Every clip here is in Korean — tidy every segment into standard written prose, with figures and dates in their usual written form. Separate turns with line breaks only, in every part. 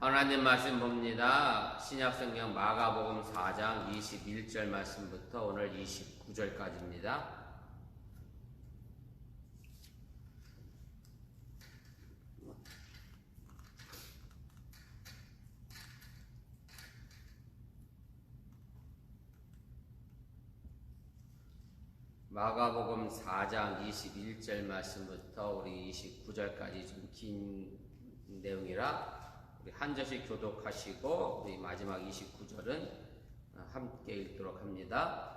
하나님 말씀 봅니다. 신약성경 마가복음 4장 21절 말씀부터 오늘 29절까지입니다. 마가복음 4장 21절 말씀부터 우리 29절까지 좀 긴 내용이라 우리 한 절씩 교독하시고 우리 마지막 29절은 함께 읽도록 합니다.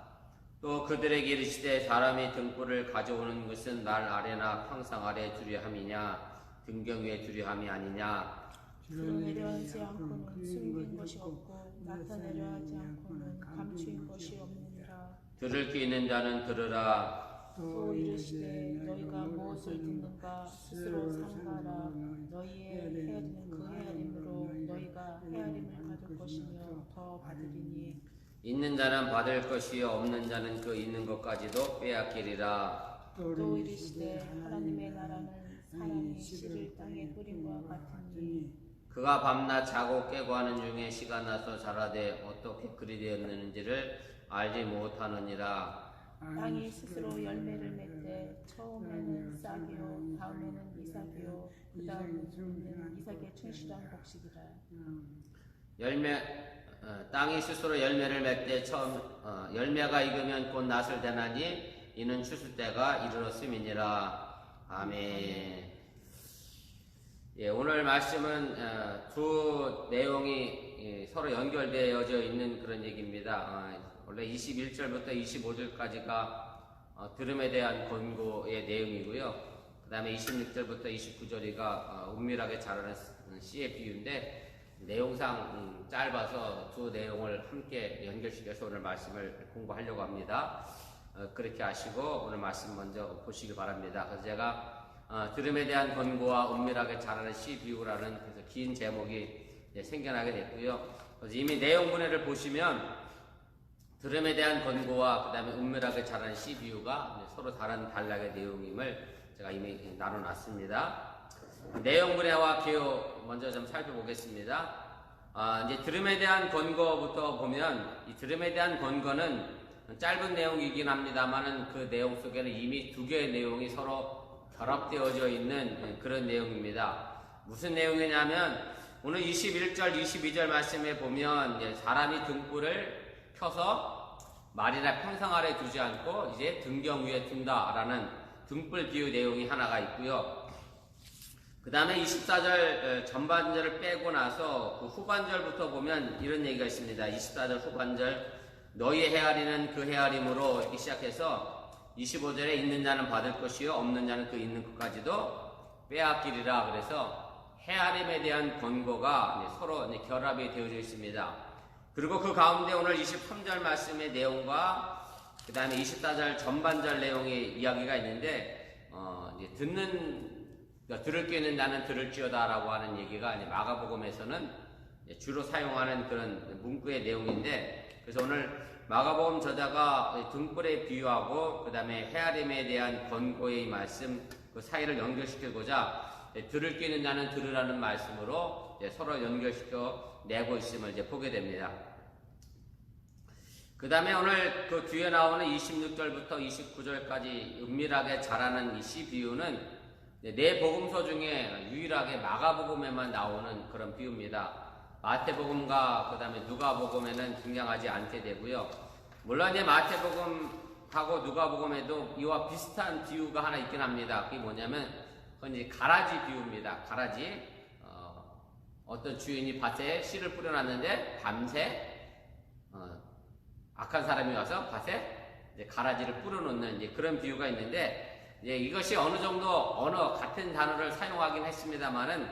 또 그들에게 이르시되 사람이 등불을 가져오는 것은 날 아래나 평상 아래 두려 함이냐 등경 위에 두려 함이 아니냐.
주로 내려하지 않고는 숨긴 것이 없고 나타내려 하지 않고는 감추인 것이 없느니라.
들을 귀 있는 자는 들으라.
또 이르시되 너희가 무엇을 듣는가 스스로 삼가라. 너희의 헤아리는 그 헤아림으로 너희가 헤아림을 받을 것이며 더 받으리니.
있는 자는 받을 것이요 없는 자는 그 있는 것까지도 빼앗기리라.
또 이르시되 하나님의 나라는 사람이 씨를 땅에 뿌림과 같으니.
그가 밤낮 자고 깨고 하는 중에 시가 나서 자라되 어떻게 그리 되었는지를 알지 못하느니라.
땅이 스스로 열매를 맺되 처음에는 싹이요 다음에는 이삭이요 그 다음에는 이삭의 충실한 곡식이라.
땅이 스스로 열매를 맺되 처음 열매가 익으면 곧 낫을 대나니 이는 추수 때가 이르렀음이니라. 아멘. 예, 오늘 말씀은 두 내용이 서로 연결되어져 있는 그런 얘기입니다. 원래 21절부터 25절까지가 들음에 대한 권고의 내용이고요. 그 다음에 26절부터 29절이가 은밀하게 자라는 씨의 비유인데 내용상 짧아서 두 내용을 함께 연결시켜서 오늘 말씀을 공부하려고 합니다. 그렇게 하시고 오늘 말씀 먼저 보시기 바랍니다. 그래서 제가 들음에 대한 권고와 은밀하게 자라는 씨 비유라는 그래서 긴 제목이 생겨나게 됐고요. 그래서 이미 내용문해를 보시면 들음에 대한 권고와 그 다음에 은밀하게 자라는 씨 비유가 서로 다른 단락의 내용임을 제가 이미 나눠놨습니다. 내용문해와 기호 먼저 좀 살펴보겠습니다. 이제 들음에 대한 권고부터 보면 이 들음에 대한 권고는 짧은 내용이긴 합니다만은 그 내용 속에는 이미 두 개의 내용이 서로 결합되어져 있는 그런 내용입니다. 무슨 내용이냐면 오늘 21절, 22절 말씀에 보면 사람이 등불을 펴서 말이나 평상 아래 두지 않고 이제 등경 위에 둔다라는 등불 비유 내용이 하나가 있고요. 그 다음에 24절 전반절을 빼고 나서 그 후반절부터 보면 이런 얘기가 있습니다. 24절 후반절 너희의 헤아리는 그 헤아림으로 이렇게 시작해서 25절에 있는 자는 받을 것이요 없는 자는 그 있는 것까지도 빼앗기리라. 그래서 헤아림에 대한 권고가 서로 결합이 되어져 있습니다. 그리고 그 가운데 오늘 23절 말씀의 내용과 그 다음에 24절 전반절 내용의 이야기가 있는데 이제 들을 게 있는 자는 들을지어다 라고 하는 얘기가 이제 마가복음에서는 주로 사용하는 그런 문구의 내용인데 그래서 오늘 마가복음 저자가 등불에 비유하고 그 다음에 헤아림에 대한 권고의 말씀 그 사이를 연결시키고자 들을 게 있는 자는 들으라는 말씀으로 서로 연결시켜 내고 있음을 이제 보게 됩니다. 그 다음에 오늘 그 뒤에 나오는 26절부터 29절까지 은밀하게 자라는 이 씨 비유는 네 복음서 중에 유일하게 마가복음에만 나오는 그런 비유입니다. 마태복음과 그 다음에 누가복음에는 등장하지 않게 되고요. 물론 이제 마태복음하고 누가복음에도 이와 비슷한 비유가 하나 있긴 합니다. 그게 뭐냐면 그건 이제 가라지 비유입니다. 가라지. 어떤 주인이 밭에 씨를 뿌려놨는데 밤새 악한 사람이 와서 밭에 이제 가라지를 뿌려놓는 이제 그런 비유가 있는데 이제 이것이 어느 정도 언어 같은 단어를 사용하긴 했습니다만은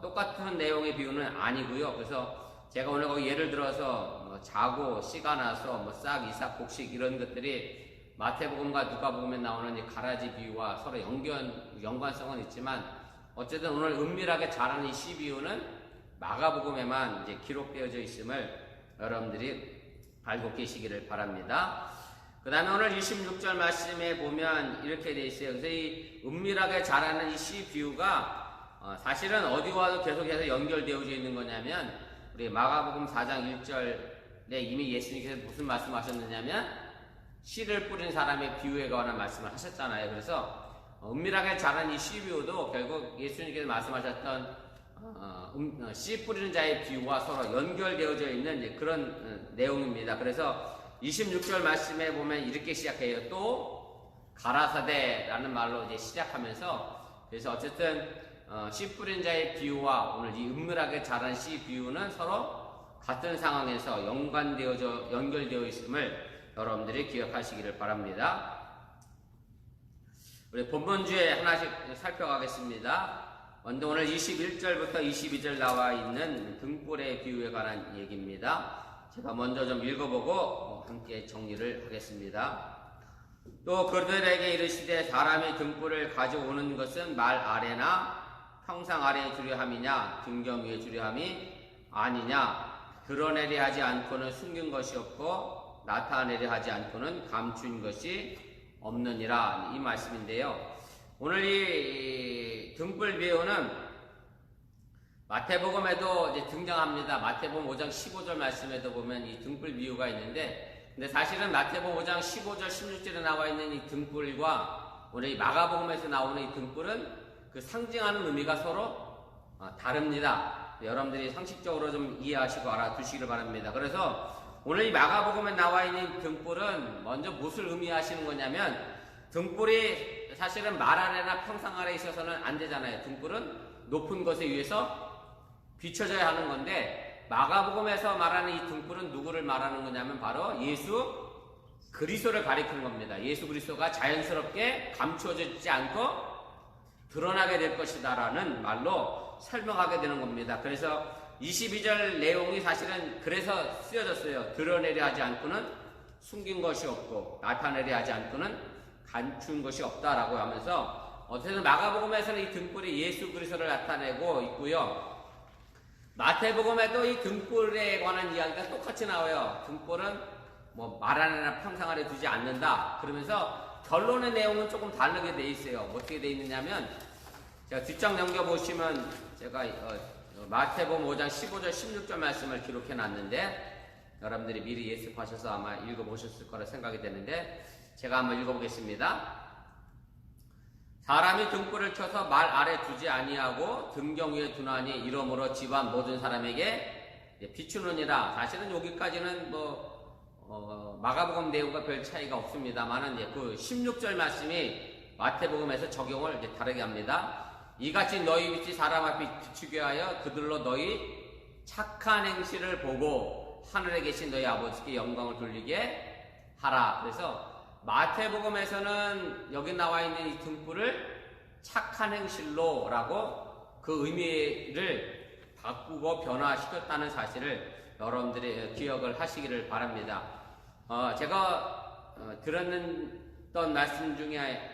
똑같은 내용의 비유는 아니고요. 그래서 제가 오늘 거기 예를 들어서 자고 씨가 나서 싹 이삭 곡식 이런 것들이 마태복음과 누가복음에 나오는 이 가라지 비유와 서로 연관성은 있지만 어쨌든 오늘 은밀하게 자라는 이 씨 비유는 마가복음에만 이제 기록되어져 있음을 여러분들이 알고 계시기를 바랍니다. 그 다음에 오늘 26절 말씀에 보면 이렇게 되어 있어요. 그래서 이 은밀하게 자라는 이 씨 비유가 사실은 어디와도 계속해서 연결되어져 있는 거냐면 우리 마가복음 4장 1절에 이미 예수님께서 무슨 말씀하셨느냐면 씨를 뿌린 사람의 비유에 관한 말씀을 하셨잖아요. 그래서 은밀하게 자란 이 씨 비유도 결국 예수님께서 말씀하셨던 씨 뿌리는 자의 비유와 서로 연결되어져 있는 그런 내용입니다. 그래서 26절 말씀에 보면 이렇게 시작해요. 또 가라사대라는 말로 이제 시작하면서, 그래서 어쨌든 씨 뿌린 자의 비유와 오늘 이 은밀하게 자란 씨 비유는 서로 같은 상황에서 연결되어 있음을 여러분들이 기억하시기를 바랍니다. 우리 본문주에 하나씩 살펴가겠습니다. 먼저 오늘 21절부터 22절 나와 있는 등불의 비유에 관한 얘기입니다. 제가 먼저 좀 읽어보고 함께 정리를 하겠습니다. 또 그들에게 이르시되 사람이 등불을 가져오는 것은 말 아래나 평상 아래에 두려 함이냐 등경 위에 두려 함이 아니냐. 드러내려 하지 않고는 숨긴 것이 없고 나타내려 하지 않고는 감춘 것이 없느니라. 이 말씀인데요. 오늘 이 등불 비유는 마태복음에도 이제 등장합니다. 마태복음 5장 15절 말씀에도 보면 이 등불 비유가 있는데, 근데 사실은 마태복음 5장 15절 16절에 나와 있는 이 등불과 오늘 이 마가복음에서 나오는 이 등불은 그 상징하는 의미가 서로 다릅니다. 여러분들이 상식적으로 좀 이해하시고 알아두시기를 바랍니다. 그래서 오늘 이 마가복음에 나와 있는 등불은 먼저 무엇을 의미하시는 거냐면, 등불이 사실은 말 아래나 평상 아래에 있어서는 안 되잖아요. 등불은 높은 것에 의해서 비춰져야 하는 건데, 마가복음에서 말하는 이 등불은 누구를 말하는 거냐면 바로 예수 그리스도를 가리키는 겁니다. 예수 그리스도가 자연스럽게 감추어지지 않고 드러나게 될 것이다라는 말로 설명하게 되는 겁니다. 그래서 22절 내용이 사실은 그래서 쓰여졌어요. 드러내려 하지 않고는 숨긴 것이 없고 나타내려 하지 않고는 감춘 것이 없다라고 하면서, 어쨌든 마가복음에서는 이 등불이 예수 그리스도를 나타내고 있고요. 마태복음에도 이 등불에 관한 이야기가 똑같이 나와요. 등불은 뭐 말 안에나 평상 아래 두지 않는다. 그러면서 결론의 내용은 조금 다르게 돼 있어요. 어떻게 돼 있느냐면, 제가 뒷장 넘겨보시면 제가 마태복음 5장 15절 16절 말씀을 기록해 놨는데, 여러분들이 미리 예습하셔서 아마 읽어보셨을 거라 생각이 되는데 제가 한번 읽어보겠습니다. 사람이 등불을 켜서 말 아래 두지 아니하고 등경 위에 두나니 이러므로 집안 모든 사람에게 비추느니라. 사실은 여기까지는 마가복음 내용과 별 차이가 없습니다만은 그 16절 말씀이 마태복음에서 적용을 다르게 합니다. 이같이 너희 빛이 사람 앞에 비추게 하여 그들로 너희 착한 행실을 보고 하늘에 계신 너희 아버지께 영광을 돌리게 하라. 그래서 마태복음에서는 여기 나와 있는 이 등불을 착한 행실로 라고 그 의미를 바꾸고 변화시켰다는 사실을 여러분들이 기억을 하시기를 바랍니다. 제가 들었던 말씀 중에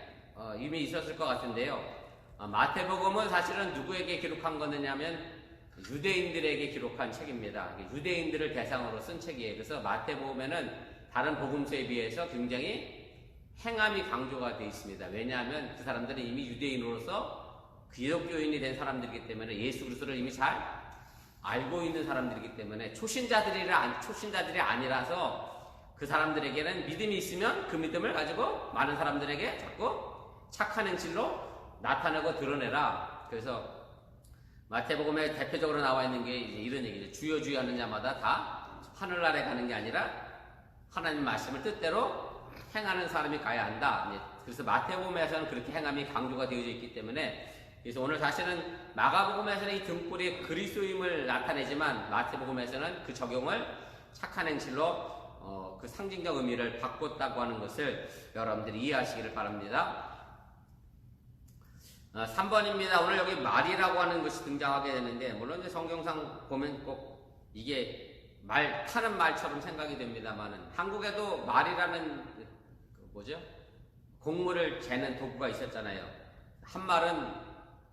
이미 있었을 것 같은데요. 마태복음은 사실은 누구에게 기록한 거냐면 유대인들에게 기록한 책입니다. 유대인들을 대상으로 쓴 책이에요. 그래서 마태복음에는 다른 복음서에 비해서 굉장히 행함이 강조가 되어 있습니다. 왜냐하면 그 사람들은 이미 유대인으로서 기독교인이 된 사람들이기 때문에 예수 그리스도를 이미 잘 알고 있는 사람들이기 때문에 초신자들이 아니라서 그 사람들에게는 믿음이 있으면 그 믿음을 가지고 많은 사람들에게 자꾸 착한 행실로 나타내고 드러내라. 그래서 마태복음에 대표적으로 나와 있는 게 이런 얘기죠. 주여 주여 하는 자마다 다 하늘나라에 가는 게 아니라 하나님 말씀을 뜻대로 행하는 사람이 가야 한다. 그래서 마태복음에서는 그렇게 행함이 강조가 되어져 있기 때문에, 그래서 오늘 사실은 마가복음에서는 이 등불이 그리스도임을 나타내지만 마태복음에서는 그 적용을 착한 행실로 그 상징적 의미를 바꿨다고 하는 것을 여러분들이 이해하시기를 바랍니다. 3번입니다. 오늘 여기 말이라고 하는 것이 등장하게 되는데, 물론 이제 성경상 보면 꼭 이게 말 타는 말처럼 생각이 됩니다만은, 한국에도 말이라는 곡물을 재는 도구가 있었잖아요. 한 말은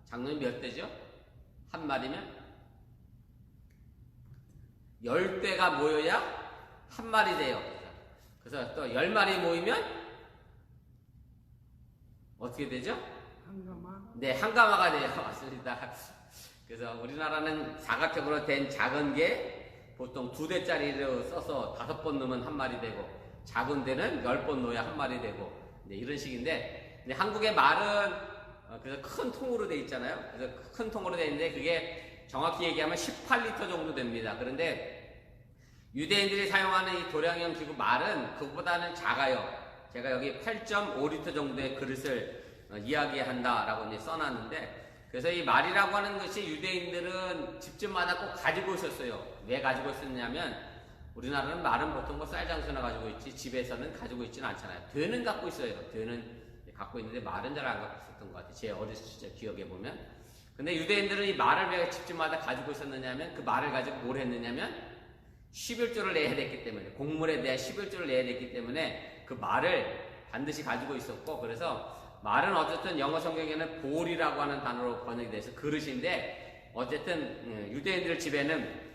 장로님 몇 대죠? 한 말이면 10대가 모여야 한 말이 돼요. 그래서 또 10마리 모이면 어떻게 되죠?
한 가마.
네, 한가마가 돼요. 맞습니다. 그래서 우리나라는 사각형으로 된 작은 게 보통 2대짜리를 써서 5번 넣으면 한 마리 되고, 작은 데는 10번 넣어야 한 마리 되고, 네, 이런 식인데, 근데 한국의 말은 그래서 큰 통으로 돼 있잖아요. 그래서 큰 통으로 돼 있는데 그게 정확히 얘기하면 18리터 정도 됩니다. 그런데 유대인들이 사용하는 이 도량형 기구 말은 그것보다는 작아요. 제가 여기 8.5리터 정도의 그릇을 이야기한다라고 이제 써놨는데, 그래서 이 말이라고 하는 것이 유대인들은 집집마다 꼭 가지고 있었어요. 왜 가지고 있었냐면, 우리나라는 말은 보통 쌀장소나 가지고 있지 집에서는 가지고 있지는 않잖아요. 되는 갖고 있어요. 되는 갖고 있는데 말은 잘 안 갖고 있었던 것 같아요. 제 어렸을 시절 기억해 보면. 근데 유대인들은 이 말을 왜 집집마다 가지고 있었느냐면, 그 말을 가지고 뭘 했느냐면 11조를 내야 됐기 때문에, 곡물에 대한 11조를 내야 됐기 때문에 그 말을 반드시 가지고 있었고, 그래서 말은 어쨌든 영어 성경에는 볼이라고 하는 단어로 번역이 돼서 그릇인데, 어쨌든 유대인들 집에는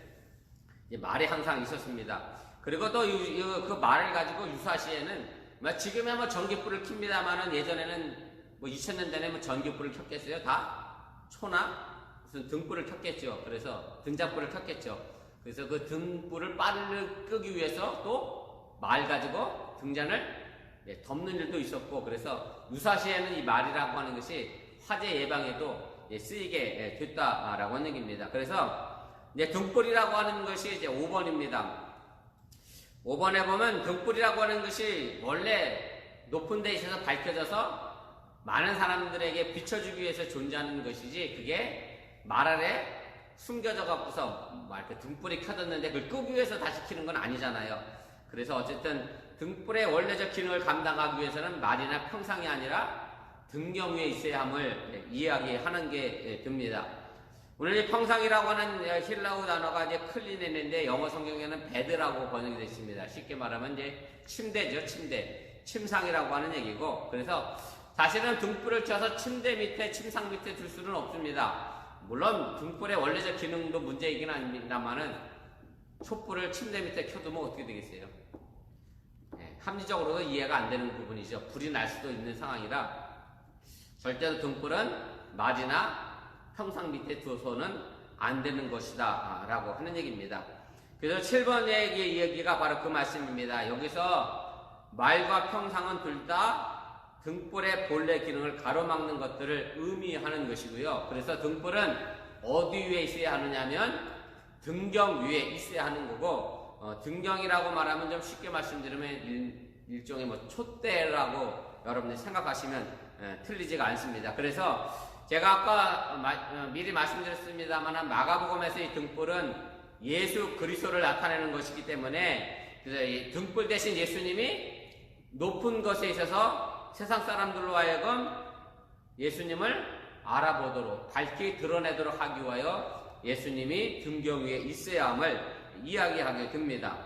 말이 항상 있었습니다. 그리고 또 그 말을 가지고 유사시에는 지금은 뭐 전기불을 켭니다만은 예전에는 뭐 2000년 전에 뭐 전기불을 켰겠어요? 다 초나 무슨 등불을 켰겠죠. 그래서 등잔불을 켰겠죠. 그래서 그 등불을 빠르게 끄기 위해서 또 말 가지고 등잔을 덮는 일도 있었고, 그래서 유사시에는 이 말이라고 하는 것이 화재 예방에도 쓰이게 됐다라고 하는 얘기입니다. 그래서 이제 등불이라고 하는 것이 이제 5번입니다. 5번에 보면 등불이라고 하는 것이 원래 높은 데 있어서 밝혀져서 많은 사람들에게 비춰주기 위해서 존재하는 것이지, 그게 말 아래 숨겨져 갖고서 이렇게 등불이 켜졌는데 그걸 끄기 위해서 다시 켜는 건 아니잖아요. 그래서 어쨌든 등불의 원래적 기능을 감당하기 위해서는 말이나 평상이 아니라 등경 위에 있어야 함을 이야기하는 게 됩니다. 오늘 이 평상이라고 하는 힐라우 단어가 이제 클리넨인데 영어 성경에는 베드라고 번역이 되어 있습니다. 쉽게 말하면 이제 침대죠, 침대. 침상이라고 하는 얘기고, 그래서 사실은 등불을 켜서 침대 밑에, 침상 밑에 둘 수는 없습니다. 물론 등불의 원래적 기능도 문제이긴 합니다만은 촛불을 침대 밑에 켜두면 어떻게 되겠어요? 합리적으로도 이해가 안 되는 부분이죠. 불이 날 수도 있는 상황이라 절대로 등불은 말이나 평상 밑에 두어서는 안 되는 것이다 라고 하는 얘기입니다. 그래서 7번 얘기가 바로 그 말씀입니다. 여기서 말과 평상은 둘 다 등불의 본래 기능을 가로막는 것들을 의미하는 것이고요. 그래서 등불은 어디 위에 있어야 하느냐면 등경 위에 있어야 하는 거고, 등경이라고 말하면 좀 쉽게 말씀드리면 일종의 뭐 촛대라고 여러분들이 생각하시면 틀리지가 않습니다. 그래서 제가 아까 미리 말씀드렸습니다만 마가복음에서 이 등불은 예수 그리스도를 나타내는 것이기 때문에, 그래서 이 등불 대신 예수님이 높은 것에 있어서 세상 사람들로 하여금 예수님을 알아보도록 밝히 드러내도록 하기 위하여 예수님이 등경 위에 있어야 함을 이야기하게 됩니다.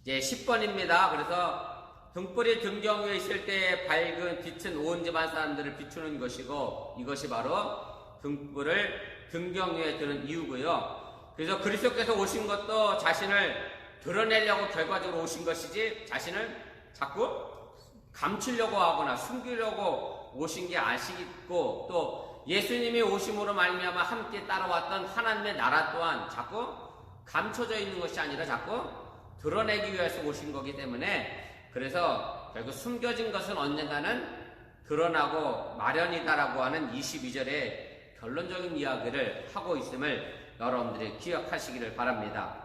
이제 10번입니다. 그래서 등불이 등경 위에 있을 때 밝은 빛은 온 집안 사람들을 비추는 것이고, 이것이 바로 등불을 등경 위에 두는 이유고요. 그래서 그리스도께서 오신 것도 자신을 드러내려고 결과적으로 오신 것이지, 자신을 자꾸 감추려고 하거나 숨기려고 오신 게 아시고, 또 예수님이 오심으로 말미암아 함께 따라왔던 하나님의 나라 또한 자꾸 감춰져 있는 것이 아니라 자꾸 드러내기 위해서 오신 거기 때문에, 그래서 결국 숨겨진 것은 언젠가는 드러나고 마련이다라고 하는 22절의 결론적인 이야기를 하고 있음을 여러분들이 기억하시기를 바랍니다.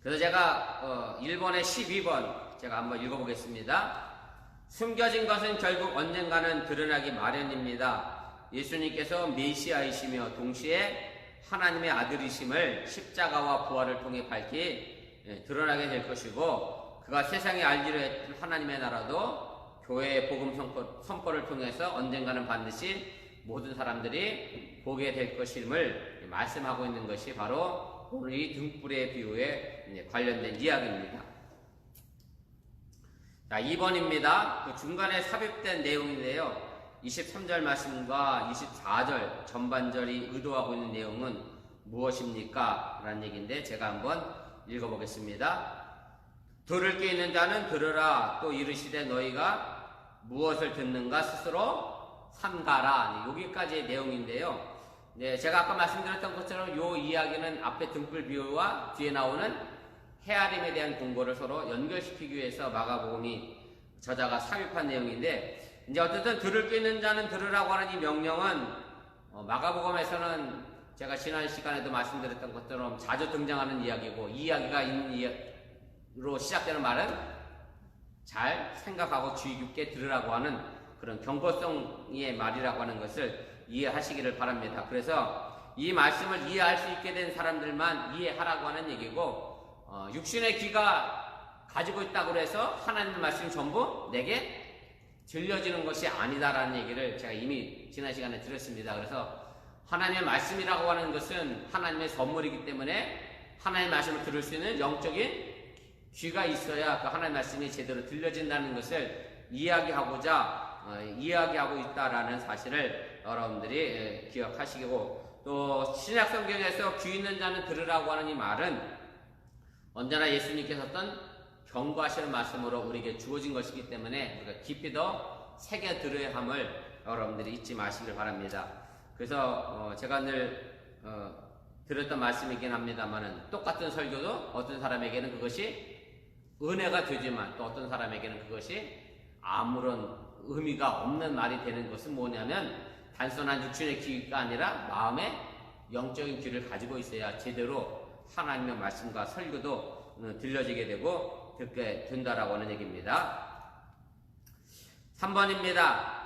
그래서 제가 1번에 12번 제가 한번 읽어보겠습니다. 숨겨진 것은 결국 언젠가는 드러나기 마련입니다. 예수님께서 메시아이시며 동시에 하나님의 아들이심을 십자가와 부활을 통해 밝히 드러나게 될 것이고, 그가 세상에 알기로 했던 하나님의 나라도 교회의 복음 선포를 통해서 언젠가는 반드시 모든 사람들이 보게 될 것임을 말씀하고 있는 것이 바로 오늘 이 등불의 비유에 관련된 이야기입니다. 자, 2번입니다. 그 중간에 삽입된 내용인데요. 23절 말씀과 24절 전반절이 의도하고 있는 내용은 무엇입니까? 라는 얘기인데 제가 한번 읽어보겠습니다. 들을 게 있는 자는 들으라. 또 이르시되 너희가 무엇을 듣는가 스스로 삼가라. 여기까지의 내용인데요. 네, 제가 아까 말씀드렸던 것처럼 이 이야기는 앞에 등불 비유와 뒤에 나오는 헤아림에 대한 공고를 서로 연결시키기 위해서 마가복음이 저자가 삽입한 내용인데, 이제 어쨌든 들을 수 있는 자는 들으라고 하는 이 명령은 마가복음에서는 제가 지난 시간에도 말씀드렸던 것처럼 자주 등장하는 이야기고, 이 이야기가 있는 이야기로 시작되는 말은 잘 생각하고 주의 깊게 들으라고 하는 그런 경고성의 말이라고 하는 것을 이해하시기를 바랍니다. 그래서 이 말씀을 이해할 수 있게 된 사람들만 이해하라고 하는 얘기고, 육신의 귀가 가지고 있다고 해서 하나님의 말씀이 전부 내게 들려지는 것이 아니다라는 얘기를 제가 이미 지난 시간에 드렸습니다. 그래서 하나님의 말씀이라고 하는 것은 하나님의 선물이기 때문에 하나님의 말씀을 들을 수 있는 영적인 귀가 있어야 그 하나님의 말씀이 제대로 들려진다는 것을 이야기하고 있다라는 사실을 여러분들이 기억하시고, 또 신약 성경에서 귀 있는 자는 들으라고 하는 이 말은 언제나 예수님께서 했던 경고하시는 말씀으로 우리에게 주어진 것이기 때문에 우리가 깊이 더 새겨 들어야 함을 여러분들이 잊지 마시길 바랍니다. 그래서 제가 늘 들었던 말씀이긴 합니다만은, 똑같은 설교도 어떤 사람에게는 그것이 은혜가 되지만 또 어떤 사람에게는 그것이 아무런 의미가 없는 말이 되는 것은 뭐냐면, 단순한 육신의 귀가 아니라 마음의 영적인 귀를 가지고 있어야 제대로 하나님의 말씀과 설교도 들려지게 되고 듣게 된다라고 하는 얘기입니다. 3번입니다.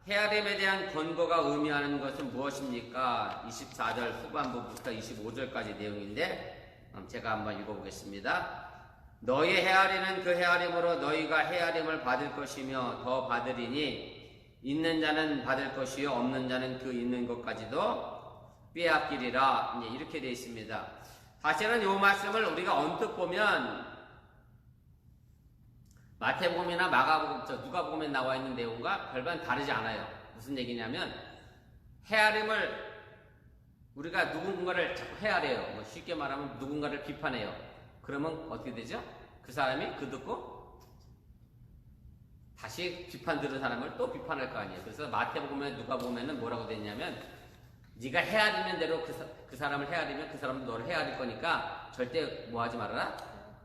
헤아림에 대한 권고가 의미하는 것은 무엇입니까? 24절 후반부부터 25절까지 내용인데 제가 한번 읽어보겠습니다. 너희 헤아리는 그 헤아림으로 너희가 헤아림을 받을 것이며 더 받으리니, 있는 자는 받을 것이요 없는 자는 그 있는 것까지도 빼앗기리라. 이렇게 되어 있습니다. 사실은 이 말씀을 우리가 언뜻 보면 마태복음이나 마가복음, 누가복음에 나와 있는 내용과 별반 다르지 않아요. 무슨 얘기냐면, 헤아림을 우리가 누군가를 자꾸 헤아려요. 쉽게 말하면 누군가를 비판해요. 그러면 어떻게 되죠? 그 사람이 그 듣고 다시 비판 들은 사람을 또 비판할 거 아니에요. 그래서 마태복음에 누가복음에는 뭐라고 되냐면, 네가 헤아리는 대로 그 사람을 헤아리면 그 사람도 너를 헤아릴 거니까 절대 뭐 하지 말아라?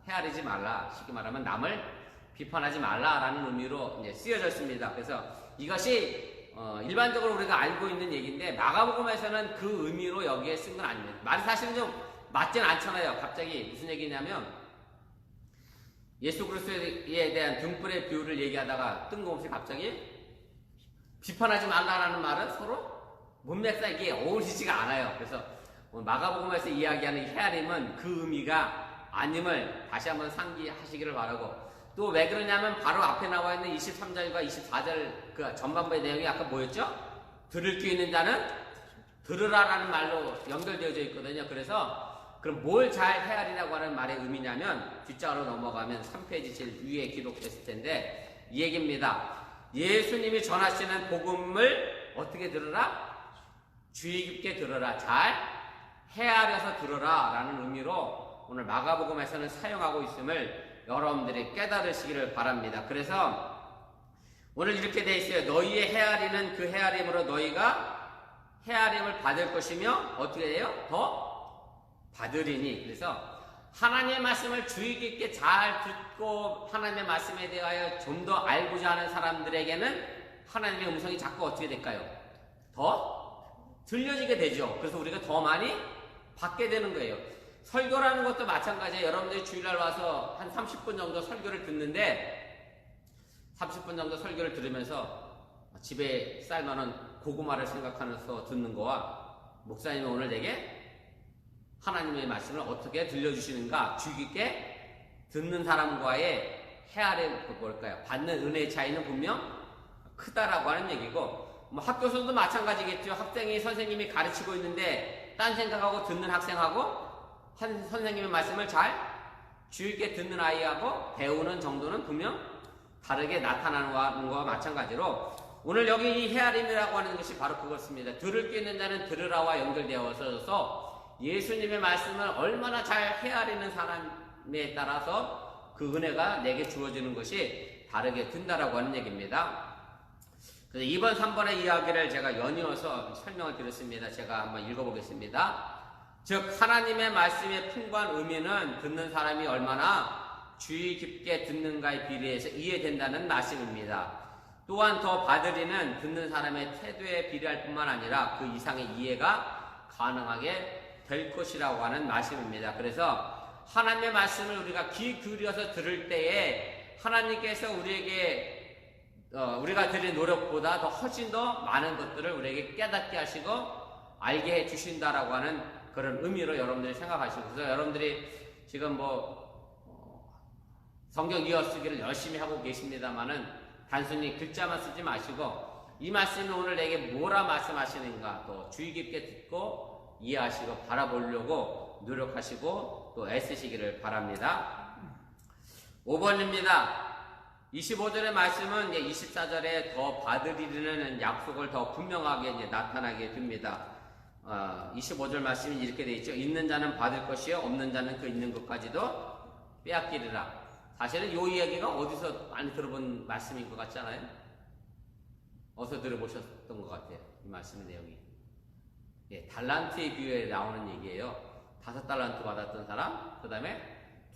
헤아리지 말라. 쉽게 말하면 남을 비판하지 말라라는 의미로 이제 쓰여져 있습니다. 그래서 이것이 일반적으로 우리가 알고 있는 얘기인데, 마가복음에서는 그 의미로 여기에 쓴 건 아닙니다. 말이 사실은 좀 맞진 않잖아요. 갑자기 무슨 얘기냐면, 예수 그리스도에 대한 등불의 비유를 얘기하다가 뜬금없이 갑자기 비판하지 말라라는 말은 서로 문맥상 이게 어울리지가 않아요. 그래서 마가복음에서 이야기하는 헤아림은 그 의미가 아님을 다시 한번 상기하시기를 바라고, 또 왜 그러냐면 바로 앞에 나와 있는 23절과 24절 그 전반부의 내용이 아까 뭐였죠? 들을 귀 있는 자는 들으라라는 말로 연결되어져 있거든요. 그래서 그럼 뭘 잘 헤아리라고 하는 말의 의미냐면, 뒷장으로 넘어가면 3페이지 제일 위에 기록됐을 텐데 이 얘기입니다. 예수님이 전하시는 복음을 어떻게 들으라? 주의 깊게 들어라. 잘 헤아려서 들어라 라는 의미로 오늘 마가복음에서는 사용하고 있음을 여러분들이 깨달으시기를 바랍니다. 그래서 오늘 이렇게 돼 있어요. 너희의 헤아리는 그 헤아림으로 너희가 헤아림을 받을 것이며 어떻게 해요? 더 받으리니. 그래서 하나님의 말씀을 주의 깊게 잘 듣고 하나님의 말씀에 대하여 좀 더 알고자 하는 사람들에게는 하나님의 음성이 자꾸 어떻게 될까요? 더 들려지게 되죠. 그래서 우리가 더 많이 받게 되는 거예요. 설교라는 것도 마찬가지예요. 여러분들이 주일날 와서 한 30분 정도 설교를 듣는데, 30분 정도 설교를 들으면서 집에 쌀만한 고구마를 생각하면서 듣는 거와, 목사님이 오늘 내게 하나님의 말씀을 어떻게 들려주시는가 주의 깊게 듣는 사람과의 헤아림, 뭘까요? 받는 은혜의 차이는 분명 크다라고 하는 얘기고, 뭐 학교에서도 마찬가지겠죠. 학생이 선생님이 가르치고 있는데 딴 생각하고 듣는 학생하고 선생님의 말씀을 잘 주의 깊게 듣는 아이하고 배우는 정도는 분명 다르게 나타나는 것과 마찬가지로, 오늘 여기 이 헤아림이라고 하는 것이 바로 그것입니다. 들을 수 있는 자는 들으라와 연결되어서 예수님의 말씀을 얼마나 잘 헤아리는 사람에 따라서 그 은혜가 내게 주어지는 것이 다르게 된다라고 하는 얘기입니다. 그래서 2번, 3번의 이야기를 제가 연이어서 설명을 드렸습니다. 제가 한번 읽어보겠습니다. 즉 하나님의 말씀의 풍부한 의미는 듣는 사람이 얼마나 주의 깊게 듣는가에 비례해서 이해된다는 말씀입니다. 또한 더 받으리는 듣는 사람의 태도에 비례할 뿐만 아니라 그 이상의 이해가 가능하게 될 것이라고 하는 말씀입니다. 그래서 하나님의 말씀을 우리가 귀 기울여서 들을 때에 하나님께서 우리가 드린 노력보다 더 훨씬 더 많은 것들을 우리에게 깨닫게 하시고 알게 해 주신다라고 하는 그런 의미로 여러분들이 생각하시고, 그래서 여러분들이 지금 성경 이어쓰기를 열심히 하고 계십니다만은 단순히 글자만 쓰지 마시고 이 말씀이 오늘 내게 뭐라 말씀하시는가 또 주의 깊게 듣고 이해하시고 바라보려고 노력하시고 또 애쓰시기를 바랍니다. 5번입니다. 25절의 말씀은 24절에 더 받으리라는 약속을 더 분명하게 나타나게 됩니다. 25절 말씀이 이렇게 되어 있죠. 있는 자는 받을 것이요 없는 자는 그 있는 것까지도 빼앗기리라. 사실은 이 이야기가 어디서 많이 들어본 말씀인 것 같지 않아요? 어디서 들어보셨던 것 같아요. 이 말씀의 내용이. 달란트의 비유에 나오는 얘기예요. 5달란트 받았던 사람, 그 다음에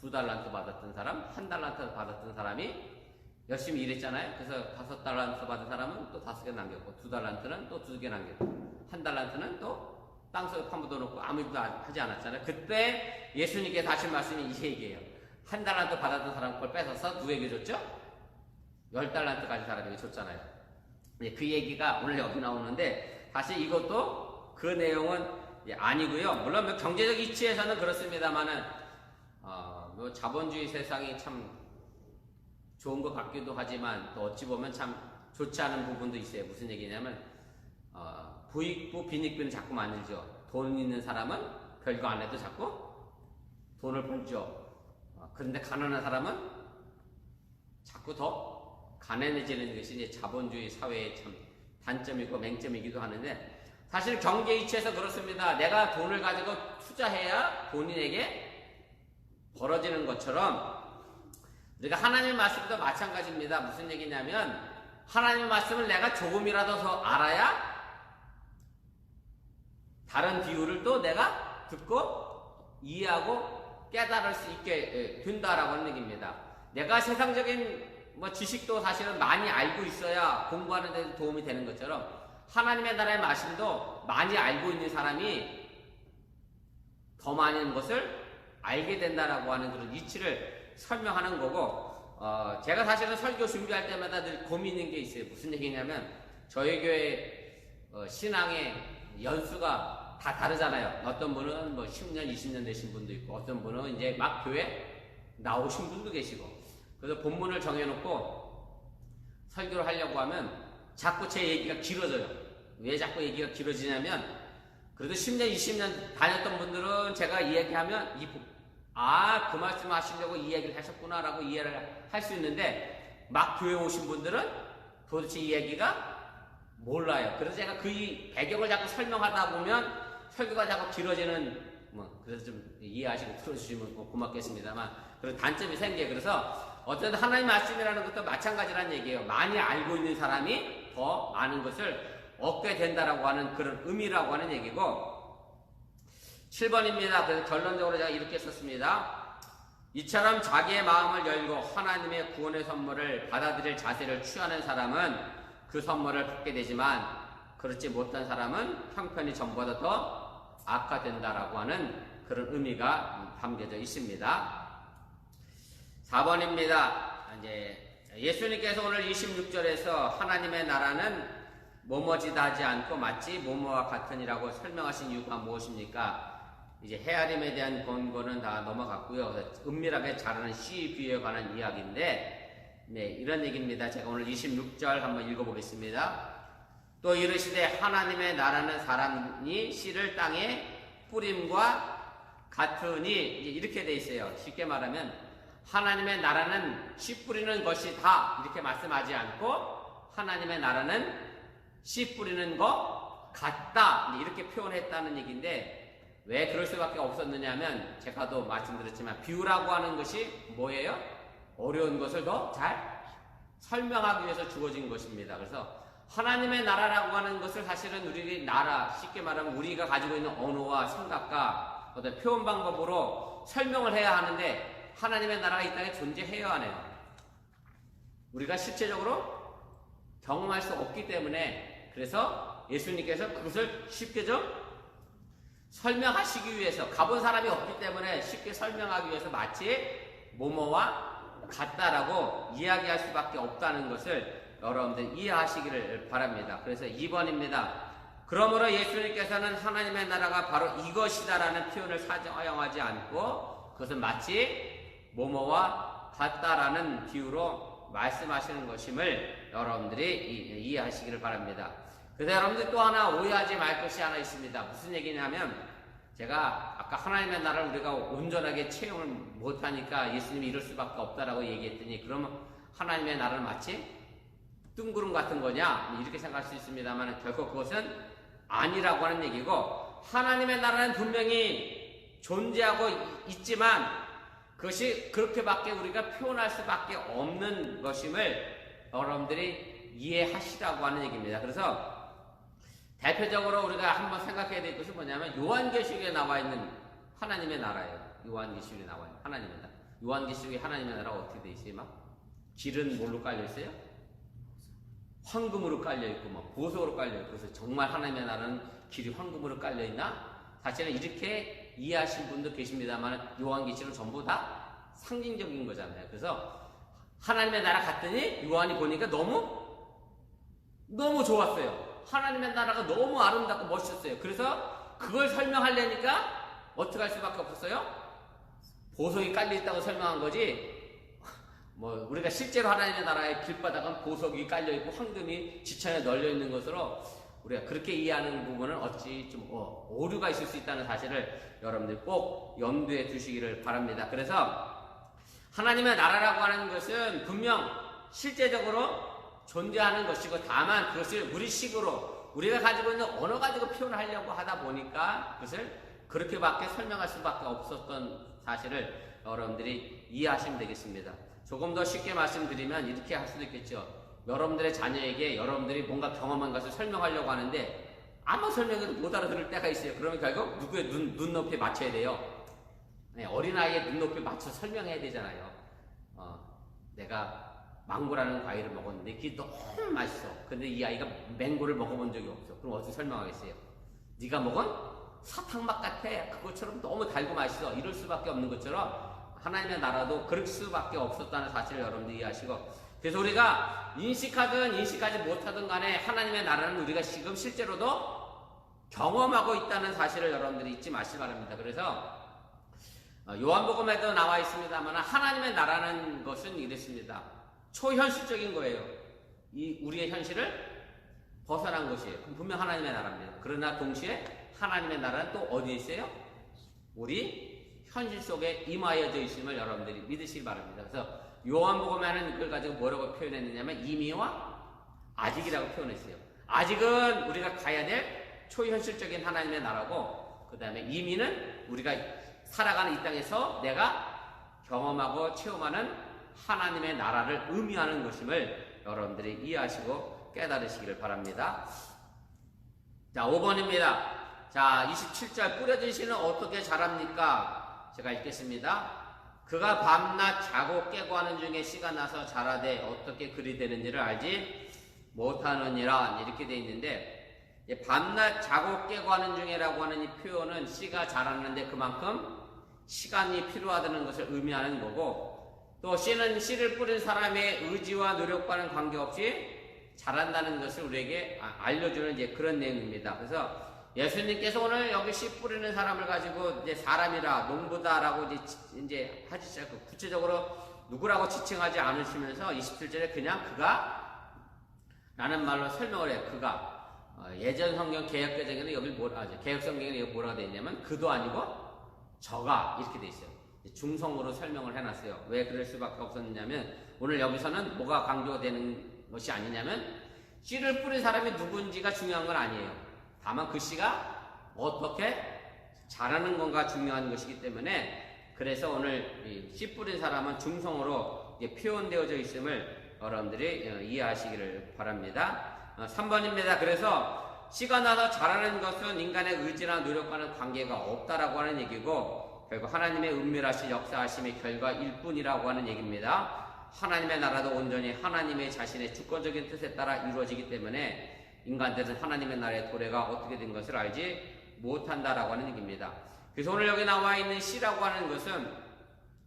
2달란트 받았던 사람, 1달란트 받았던 사람이 열심히 일했잖아요. 그래서 5달란트 받은 사람은 또 5개 남겼고, 2달란트는 또 2개 남겼고, 1달란트는 또 땅속에 파묻어 놓고 아무 일도 하지 않았잖아요. 그때 예수님께서 하신 말씀이 이 얘기예요. 1달란트 받았던 사람 그걸 뺏어서 누구에게 줬죠? 10달란트 가진 사람에게 줬잖아요. 그 얘기가 오늘 여기 나오는데 사실 이것도 그 내용은 아니고요. 물론 경제적 이치에서는 그렇습니다만은 자본주의 세상이 참 좋은 것 같기도 하지만 또 어찌 보면 참 좋지 않은 부분도 있어요. 무슨 얘기냐면 부익부 빈익부는 자꾸 만들죠. 돈 있는 사람은 별거 안 해도 자꾸 돈을 벌죠. 그런데 가난한 사람은 자꾸 더 가난해지는 것이 이제 자본주의 사회의 참 단점이고 맹점이기도 하는데, 사실 경제 이치에서 그렇습니다. 내가 돈을 가지고 투자해야 본인에게 벌어지는 것처럼 우리가 하나님의 말씀도 마찬가지입니다. 무슨 얘기냐면 하나님의 말씀을 내가 조금이라도 더 알아야 다른 비유를 또 내가 듣고 이해하고 깨달을 수 있게 된다라고 하는 얘기입니다. 내가 세상적인 지식도 사실은 많이 알고 있어야 공부하는 데 도움이 되는 것처럼 하나님의 나라의 말씀도 많이 알고 있는 사람이 더 많은 것을 알게 된다라고 하는 그런 이치를 설명하는 거고, 제가 사실은 설교 준비할 때마다 늘 고민인 게 있어요. 무슨 얘기냐면 저희 교회 신앙의 연수가 다 다르잖아요. 어떤 분은 10년, 20년 되신 분도 있고, 어떤 분은 이제 막 교회 나오신 분도 계시고, 그래서 본문을 정해놓고 설교를 하려고 하면 자꾸 제 얘기가 길어져요. 왜 자꾸 얘기가 길어지냐면, 그래도 10년, 20년 다녔던 분들은 제가 이야기하면 그 말씀 하시려고 이 얘기를 하셨구나라고 이해를 할 수 있는데, 막 교회 오신 분들은 도대체 이 얘기가 몰라요. 그래서 제가 그 배경을 자꾸 설명하다 보면 설교가 자꾸 길어지는, 그래서 좀 이해하시고 들어주시면 고맙겠습니다만, 그런 단점이 생겨요. 그래서 어쨌든 하나님의 말씀이라는 것도 마찬가지라는 얘기예요. 많이 알고 있는 사람이 더 많은 것을 얻게 된다라고 하는 그런 의미라고 하는 얘기고, 7번입니다. 그래서 결론적으로 제가 이렇게 썼습니다. 이처럼 자기의 마음을 열고 하나님의 구원의 선물을 받아들일 자세를 취하는 사람은 그 선물을 받게 되지만, 그렇지 못한 사람은 형편이 전보다 더 악화된다라고 하는 그런 의미가 담겨져 있습니다. 4번입니다. 이제 예수님께서 오늘 26절에서 하나님의 나라는 뭐뭐지다 하지 않고 마치 뭐뭐와 같으니라고 설명하신 이유가 무엇입니까? 이제 헤아림에 대한 권고는 다 넘어갔고요. 은밀하게 자라는 씨 비유에 관한 이야기인데, 이런 얘기입니다. 제가 오늘 26절 한번 읽어보겠습니다. 또 이르시되 하나님의 나라는 사람이 씨를 땅에 뿌림과 같으니, 이렇게 돼 있어요. 쉽게 말하면 하나님의 나라는 씨 뿌리는 것이다 이렇게 말씀하지 않고 하나님의 나라는 씨 뿌리는 것 같다 이렇게 표현했다는 얘기인데, 왜 그럴 수밖에 없었느냐 하면 제가도 말씀드렸지만 비유라고 하는 것이 뭐예요? 어려운 것을 더 잘 설명하기 위해서 주어진 것입니다. 그래서 하나님의 나라라고 하는 것을 사실은 우리 나라, 쉽게 말하면 우리가 가지고 있는 언어와 생각과 어떤 표현 방법으로 설명을 해야 하는데 하나님의 나라가 이 땅에 존재해야 하네요. 우리가 실제적으로 경험할 수 없기 때문에 그래서 예수님께서 그것을 쉽게 좀 설명하시기 위해서 가본 사람이 없기 때문에 쉽게 설명하기 위해서 마치 뭐뭐와 같다라고 이야기할 수밖에 없다는 것을 여러분들 이해하시기를 바랍니다. 그래서 2번입니다. 그러므로 예수님께서는 하나님의 나라가 바로 이것이다라는 표현을 사용하지 않고 그것은 마치 뭐뭐와 같다라는 비유로 말씀하시는 것임을 여러분들이 이해하시기를 바랍니다. 그래서 여러분들 또 하나 오해하지 말 것이 하나 있습니다. 무슨 얘기냐면 제가 아까 하나님의 나라를 우리가 온전하게 체험을 못하니까 예수님이 이럴 수밖에 없다라고 얘기했더니 그러면 하나님의 나라는 마치 뜬구름 같은 거냐 이렇게 생각할 수 있습니다만 결코 그것은 아니라고 하는 얘기고 하나님의 나라는 분명히 존재하고 있지만 그것이 그렇게밖에 우리가 표현할 수밖에 없는 것임을 여러분들이 이해하시라고 하는 얘기입니다. 그래서 대표적으로 우리가 한번 생각해야 될 것이 뭐냐면 요한계시록에 나와 있는 하나님의 나라예요. 요한계시록에 나와 있는 하나님의 나라. 요한계시록에 하나님의 나라가 어떻게 돼 있어요? 막 길은 뭘로 깔려 있어요? 황금으로 깔려 있고 막 보석으로 깔려 있고 그래서 정말 하나님의 나라는 길이 황금으로 깔려 있나? 사실은 이렇게 이해하신 분도 계십니다만 요한계시록은 전부 다 상징적인 거잖아요. 그래서 하나님의 나라 갔더니 요한이 보니까 너무 좋았어요. 하나님의 나라가 너무 아름답고 멋있었어요. 그래서 그걸 설명하려니까 어떻게 할 수밖에 없었어요? 보석이 깔려있다고 설명한 거지 뭐 우리가 실제로 하나님의 나라의 길바닥은 보석이 깔려있고 황금이 지천에 널려있는 것으로 우리가 그렇게 이해하는 부분은 어찌 좀 오류가 있을 수 있다는 사실을 여러분들 꼭 염두에 두시기를 바랍니다. 그래서 하나님의 나라라고 하는 것은 분명 실제적으로 존재하는 것이고 다만 그것을 우리식으로 우리가 가지고 있는 언어 가지고 표현하려고 하다 보니까 그것을 그렇게밖에 설명할 수밖에 없었던 사실을 여러분들이 이해하시면 되겠습니다. 조금 더 쉽게 말씀드리면 이렇게 할 수도 있겠죠. 여러분들의 자녀에게 여러분들이 뭔가 경험한 것을 설명하려고 하는데 아무 설명해도 못 알아들을 때가 있어요. 그러면 결국 누구의 눈높이에 맞춰야 돼요. 네, 어린아이의 눈높이에 맞춰 설명해야 되잖아요. 내가 망고라는 과일을 먹었는데 그게 너무 맛있어. 근데 이 아이가 맹고를 먹어본 적이 없어. 그럼 어떻게 설명하겠어요? 네가 먹은 사탕맛 같아. 그것처럼 너무 달고 맛있어. 이럴 수밖에 없는 것처럼 하나님의 나라도 그럴 수밖에 없었다는 사실을 여러분들이 이해하시고 그래서 우리가 인식하든 인식하지 못하든 간에 하나님의 나라는 우리가 지금 실제로도 경험하고 있다는 사실을 여러분들이 잊지 마시기 바랍니다. 그래서 요한복음에도 나와 있습니다만 하나님의 나라는 것은 이랬습니다. 초현실적인 거예요. 이 우리의 현실을 벗어난 것이에요. 그럼 분명 하나님의 나라입니다. 그러나 동시에 하나님의 나라는 또 어디에 있어요? 우리 현실 속에 임하여져 있음을 여러분들이 믿으시기 바랍니다. 그래서 요한복음에는 이걸 가지고 뭐라고 표현했느냐면 이미와 아직이라고 표현했어요. 아직은 우리가 가야 될 초현실적인 하나님의 나라고 그 다음에 이미는 우리가 살아가는 이 땅에서 내가 경험하고 체험하는 하나님의 나라를 의미하는 것임을 여러분들이 이해하시고 깨달으시기를 바랍니다. 자, 5번입니다. 자, 27절 뿌려진 씨는 어떻게 자랍니까? 제가 읽겠습니다. 그가 밤낮 자고 깨고 하는 중에 씨가 나서 자라되 어떻게 그리 되는지를 알지 못하느니라 이렇게 돼 있는데 밤낮 자고 깨고 하는 중에라고 하는 이 표현은 씨가 자랐는데 그만큼 시간이 필요하다는 것을 의미하는 거고 또 씨는 씨를 뿌린 사람의 의지와 노력과는 관계없이 자란다는 것을 우리에게 알려주는 이제 그런 내용입니다. 그래서 예수님께서 오늘 여기 씨 뿌리는 사람을 가지고 이제 사람이라 농부다라고 이제 하지 않고 구체적으로 누구라고 지칭하지 않으시면서 27절에 그냥 그가 라는 말로 설명을 해요. 그가 예전 성경 개혁개정에는 여기 개혁 성경에는 여기 뭐라고 되어 있냐면 그도 아니고 저가 이렇게 되어 있어요. 중성으로 설명을 해놨어요. 왜 그럴 수밖에 없었느냐면 오늘 여기서는 뭐가 강조가 되는 것이 아니냐면 씨를 뿌린 사람이 누군지가 중요한 건 아니에요. 다만 그 씨가 어떻게 자라는 건가 중요한 것이기 때문에 그래서 오늘 씨 뿌린 사람은 중성으로 표현되어져 있음을 여러분들이 이해하시기를 바랍니다. 3번입니다. 그래서 씨가 나서 자라는 것은 인간의 의지나 노력과는 관계가 없다라고 하는 얘기고 결국 하나님의 은밀하신 역사하심의 결과일 뿐이라고 하는 얘기입니다. 하나님의 나라도 온전히 하나님의 자신의 주권적인 뜻에 따라 이루어지기 때문에 인간들은 하나님의 나라의 도래가 어떻게 된 것을 알지 못한다라고 하는 얘기입니다. 그래서 오늘 여기 나와 있는 씨라고 하는 것은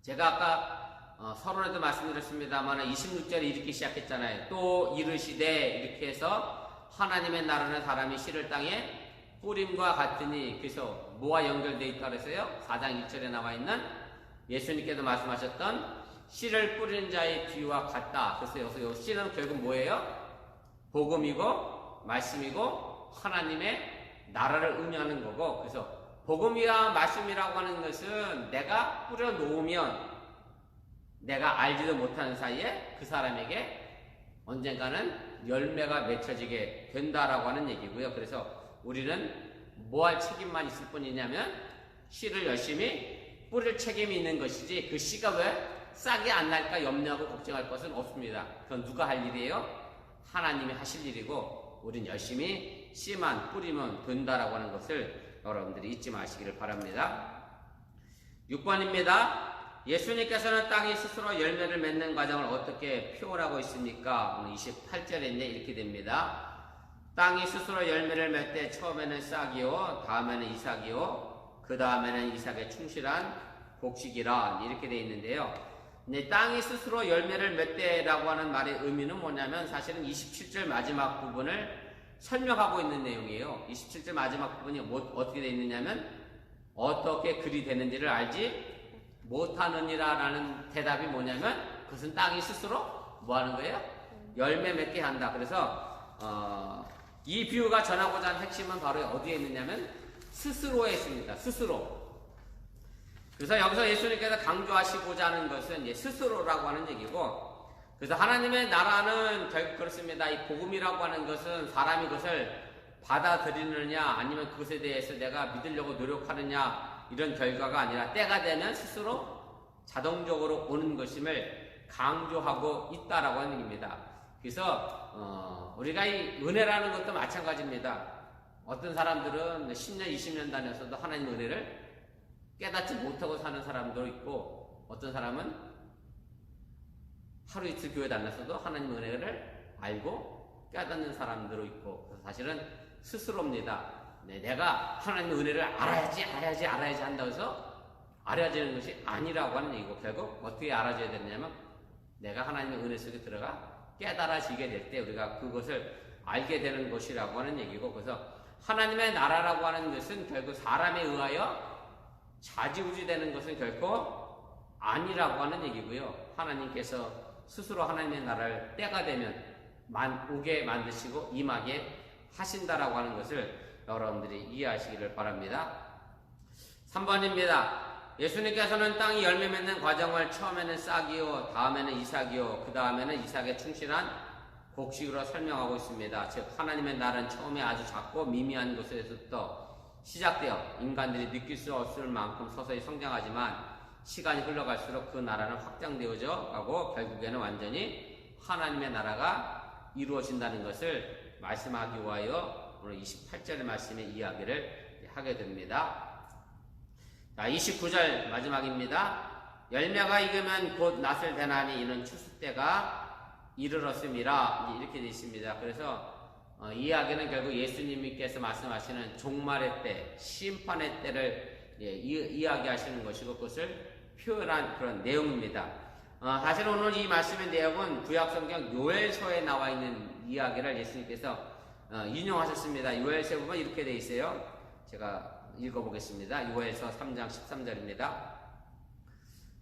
제가 아까 서론에도 말씀드렸습니다만 26절에 이렇게 시작했잖아요. 또 이르시되 이렇게 해서 하나님의 나라는 사람이 씨를 땅에 뿌림과 같으니, 그래서 뭐와 연결되어 있다고 그랬어요? 4장 1절에 나와 있는 예수님께서 말씀하셨던 씨를 뿌리는 자의 비유와 같다. 그래서 여기서 씨는 결국 뭐예요? 복음이고 말씀이고 하나님의 나라를 의미하는 거고, 그래서 복음이와 말씀이라고 하는 것은 내가 뿌려 놓으면 내가 알지도 못하는 사이에 그 사람에게 언젠가는 열매가 맺혀지게 된다라고 하는 얘기고요. 그래서 우리는 뭐 할 책임만 있을 뿐이냐면 씨를 열심히 뿌릴 책임이 있는 것이지 그 씨가 왜 싹이 안 날까 염려하고 걱정할 것은 없습니다. 그건 누가 할 일이에요? 하나님이 하실 일이고 우린 열심히 씨만 뿌리면 된다라고 하는 것을 여러분들이 잊지 마시기를 바랍니다. 6번입니다. 예수님께서는 땅이 스스로 열매를 맺는 과정을 어떻게 표현하고 있습니까? 오늘 28절에 있네 이렇게 됩니다. 땅이 스스로 열매를 맺되 처음에는 싹이요 다음에는 이삭이요 그 다음에는 이삭의 충실한 곡식이라 이렇게 되어 있는데요. 근데 땅이 스스로 열매를 맺되라고 하는 말의 의미는 뭐냐면 사실은 27절 마지막 부분을 설명하고 있는 내용이에요. 27절 마지막 부분이 어떻게 되어 있느냐면 어떻게 글이 되는지를 알지 못하느니라 라는 대답이 뭐냐면 그것은 땅이 스스로 뭐 하는 거예요? 열매 맺게 한다. 그래서 이 비유가 전하고자 하는 핵심은 바로 어디에 있느냐면 스스로에 있습니다. 스스로. 그래서 여기서 예수님께서 강조하시고자 하는 것은 이제 스스로라고 하는 얘기고, 그래서 하나님의 나라는 결국 그렇습니다. 이 복음이라고 하는 것은 사람이 그것을 받아들이느냐 아니면 그것에 대해서 내가 믿으려고 노력하느냐 이런 결과가 아니라 때가 되면 스스로 자동적으로 오는 것임을 강조하고 있다라고 하는 얘기입니다. 그래서 우리가 이 은혜라는 것도 마찬가지입니다. 어떤 사람들은 10년, 20년 다녀서도 하나님 은혜를 깨닫지 못하고 사는 사람도 있고, 어떤 사람은 하루 이틀 교회 다녔어도 하나님 은혜를 알고 깨닫는 사람도 있고, 그래서 사실은 스스로입니다. 내가 하나님 은혜를 알아야지 한다고 해서 알아야지는 것이 아니라고 하는 얘기고, 결국 어떻게 알아줘야 되냐면 내가 하나님의 은혜 속에 들어가 깨달아지게 될 때 우리가 그것을 알게 되는 것이라고 하는 얘기고, 그래서 하나님의 나라라고 하는 것은 결국 사람에 의하여 좌지우지되는 것은 결코 아니라고 하는 얘기고요. 하나님께서 스스로 하나님의 나라를 때가 되면 오게 만드시고 임하게 하신다라고 하는 것을 여러분들이 이해하시기를 바랍니다. 3번입니다. 예수님께서는 땅이 열매 맺는 과정을 처음에는 싹이요 다음에는 이삭이요 그 다음에는 이삭의 충실한 곡식으로 설명하고 있습니다. 즉 하나님의 나라는 처음에 아주 작고 미미한 곳에서부터 시작되어 인간들이 느낄 수 없을 만큼 서서히 성장하지만 시간이 흘러갈수록 그 나라는 확장되어져 가고 결국에는 완전히 하나님의 나라가 이루어진다는 것을 말씀하기 위하여 오늘 28절의 말씀의 이야기를 하게 됩니다. 자, 29절 마지막입니다. 열매가 익으면 곧 낫을 대나니 이는 추수 때가 이르렀음이라 이렇게 되어 있습니다. 그래서 이 이야기는 결국 예수님께서 말씀하시는 종말의 때, 심판의 때를 이야기하시는 것이고 그것을 표현한 그런 내용입니다. 사실 오늘 이 말씀의 내용은 구약성경 요엘서에 나와 있는 이야기를 예수님께서 인용하셨습니다. 요엘서 보면 이렇게 되어 있어요. 제가 읽어보겠습니다. 요엘서 3장 13절입니다.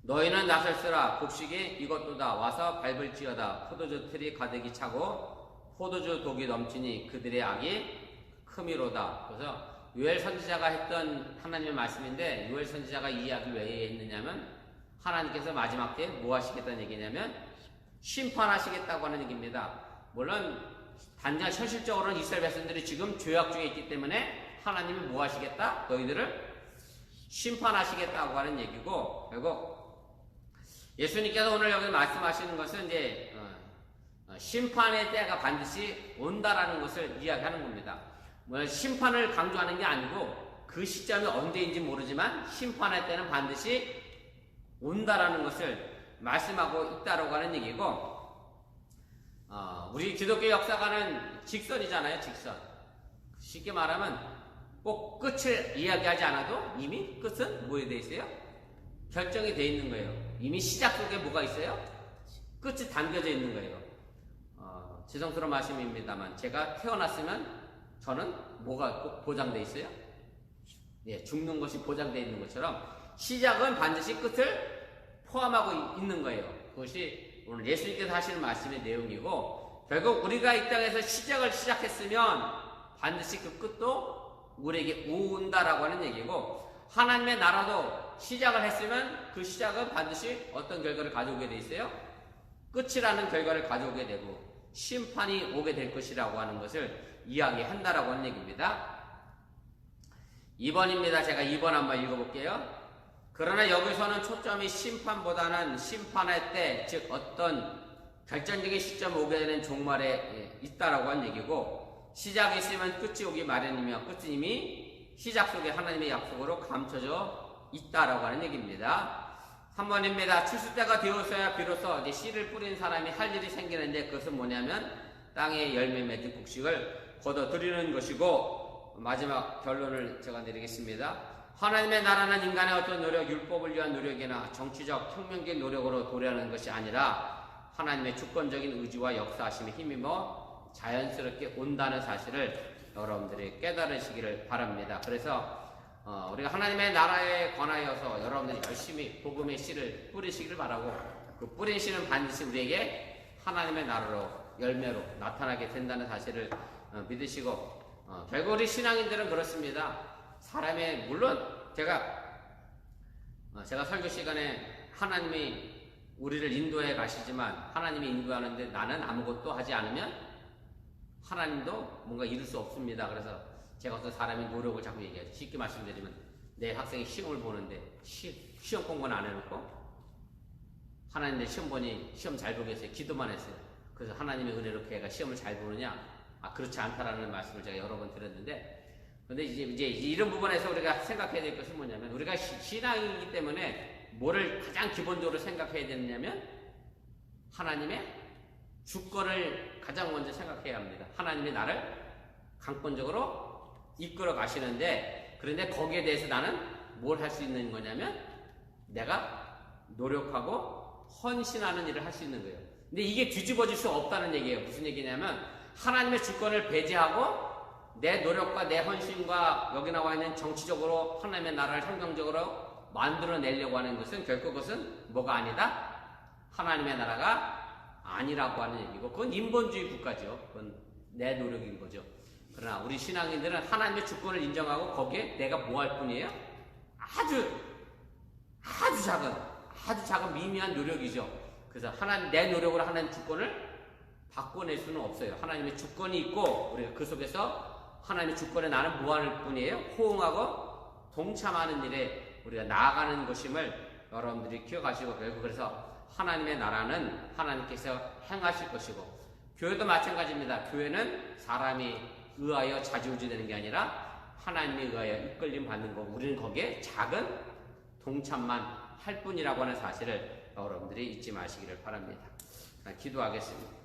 너희는 나설수라 곡식이 이것도다 와서 밟을지어다 포도주 틀이 가득히 차고 포도주 독이 넘치니 그들의 악이 크미로다. 그래서 요엘 선지자가 했던 하나님의 말씀인데 요엘 선지자가 이 이야기를 왜 했느냐면 하나님께서 마지막 때 뭐 하시겠다는 얘기냐면 심판하시겠다고 하는 얘기입니다. 물론 단지 현실적으로는 이스라엘 백성들이 지금 죄악 중에 있기 때문에 하나님이 뭐 하시겠다? 너희들을 심판하시겠다고 하는 얘기고, 결국 예수님께서 오늘 여기 말씀하시는 것은 이제 심판의 때가 반드시 온다라는 것을 이야기하는 겁니다. 뭐 심판을 강조하는 게 아니고 그 시점이 언제인지 모르지만 심판의 때는 반드시 온다라는 것을 말씀하고 있다라고 하는 얘기고, 우리 기독교 역사가는 직선이잖아요. 직선. 쉽게 말하면 꼭 끝을 이야기하지 않아도 이미 끝은 뭐에 돼 있어요? 결정이 돼 있는 거예요. 이미 시작 속에 뭐가 있어요? 끝이 담겨져 있는 거예요. 죄송스러운 말씀입니다만 제가 태어났으면 저는 뭐가 꼭 보장돼 있어요? 예, 죽는 것이 보장돼 있는 것처럼 시작은 반드시 끝을 포함하고 있는 거예요. 그것이 오늘 예수님께서 하시는 말씀의 내용이고, 결국 우리가 이 땅에서 시작을 시작했으면 반드시 그 끝도 우리에게 온다라고 하는 얘기고, 하나님의 나라도 시작을 했으면 그 시작은 반드시 어떤 결과를 가져오게 돼 있어요? 끝이라는 결과를 가져오게 되고 심판이 오게 될 것이라고 하는 것을 이야기한다라고 하는 얘기입니다. 2번입니다. 제가 2번 한번 읽어볼게요. 그러나 여기서는 초점이 심판보다는 심판의 때, 즉 어떤 결정적인 시점에 오게 되는 종말에 있다라고 하는 얘기고, 시작이 있으면 끝이 오기 마련이며 끝은 이미 시작 속에 하나님의 약속으로 감춰져 있다라고 하는 얘기입니다. 3번입니다. 출수 때가 되어서야 비로소 이제 씨를 뿌린 사람이 할 일이 생기는데, 그것은 뭐냐면 땅에 열매 맺은 곡식을 거둬들이는 것이고, 마지막 결론을 제가 내리겠습니다. 하나님의 나라는 인간의 어떤 노력, 율법을 위한 노력이나 정치적, 혁명적인 노력으로 도래하는 것이 아니라 하나님의 주권적인 의지와 역사하심에 힘입어 자연스럽게 온다는 사실을 여러분들이 깨달으시기를 바랍니다. 그래서 우리가 하나님의 나라에 관하여서 여러분들이 열심히 복음의 씨를 뿌리시기를 바라고, 그 뿌린 씨는 반드시 우리에게 하나님의 나라로 열매로 나타나게 된다는 사실을 믿으시고, 결국 우리 신앙인들은 그렇습니다. 사람의, 물론 제가 설교 시간에 하나님이 우리를 인도해 가시지만, 하나님이 인도하는데 나는 아무것도 하지 않으면 하나님도 뭔가 이룰 수 없습니다. 그래서 제가 어떤 사람의 노력을 자꾸 얘기하죠. 쉽게 말씀드리면 내 학생이 시험을 보는데 시험 공부는 안 해놓고 하나님 내 시험 보니 시험 잘 보겠어요. 기도만 했어요. 그래서 하나님의 은혜로 걔가 시험을 잘 보느냐? 그렇지 않다라는 말씀을 제가 여러 번 드렸는데, 근데 이제 이런 부분에서 우리가 생각해야 될 것은 뭐냐면, 우리가 신앙이기 때문에 뭐를 가장 기본적으로 생각해야 되느냐면 하나님의 주권을 가장 먼저 생각해야 합니다. 하나님이 나를 강권적으로 이끌어 가시는데, 그런데 거기에 대해서 나는 뭘 할 수 있는 거냐면 내가 노력하고 헌신하는 일을 할 수 있는 거예요. 근데 이게 뒤집어질 수 없다는 얘기예요. 무슨 얘기냐면 하나님의 주권을 배제하고 내 노력과 내 헌신과 여기 나와 있는 정치적으로 하나님의 나라를 혁명적으로 만들어내려고 하는 것은 결코 그것은 뭐가 아니다? 하나님의 나라가 아니라고 하는 얘기고, 그건 인본주의 국가죠. 그건 내 노력인 거죠. 그러나 우리 신앙인들은 하나님의 주권을 인정하고 거기에 내가 뭐 할 뿐이에요? 아주 작은 미미한 노력이죠. 그래서 내 노력으로 하나님 주권을 바꿔낼 수는 없어요. 하나님의 주권이 있고 우리가 그 속에서 하나님의 주권에 나는 뭐 하는 뿐이에요? 호응하고 동참하는 일에 우리가 나아가는 것임을 여러분들이 기억하시고, 결국 그래서 하나님의 나라는 하나님께서 행하실 것이고, 교회도 마찬가지입니다. 교회는 사람이 의하여 좌지우지되는 게 아니라 하나님에 의하여 이끌림 받는 거고, 우리는 거기에 작은 동참만 할 뿐이라고 하는 사실을 여러분들이 잊지 마시기를 바랍니다. 기도하겠습니다.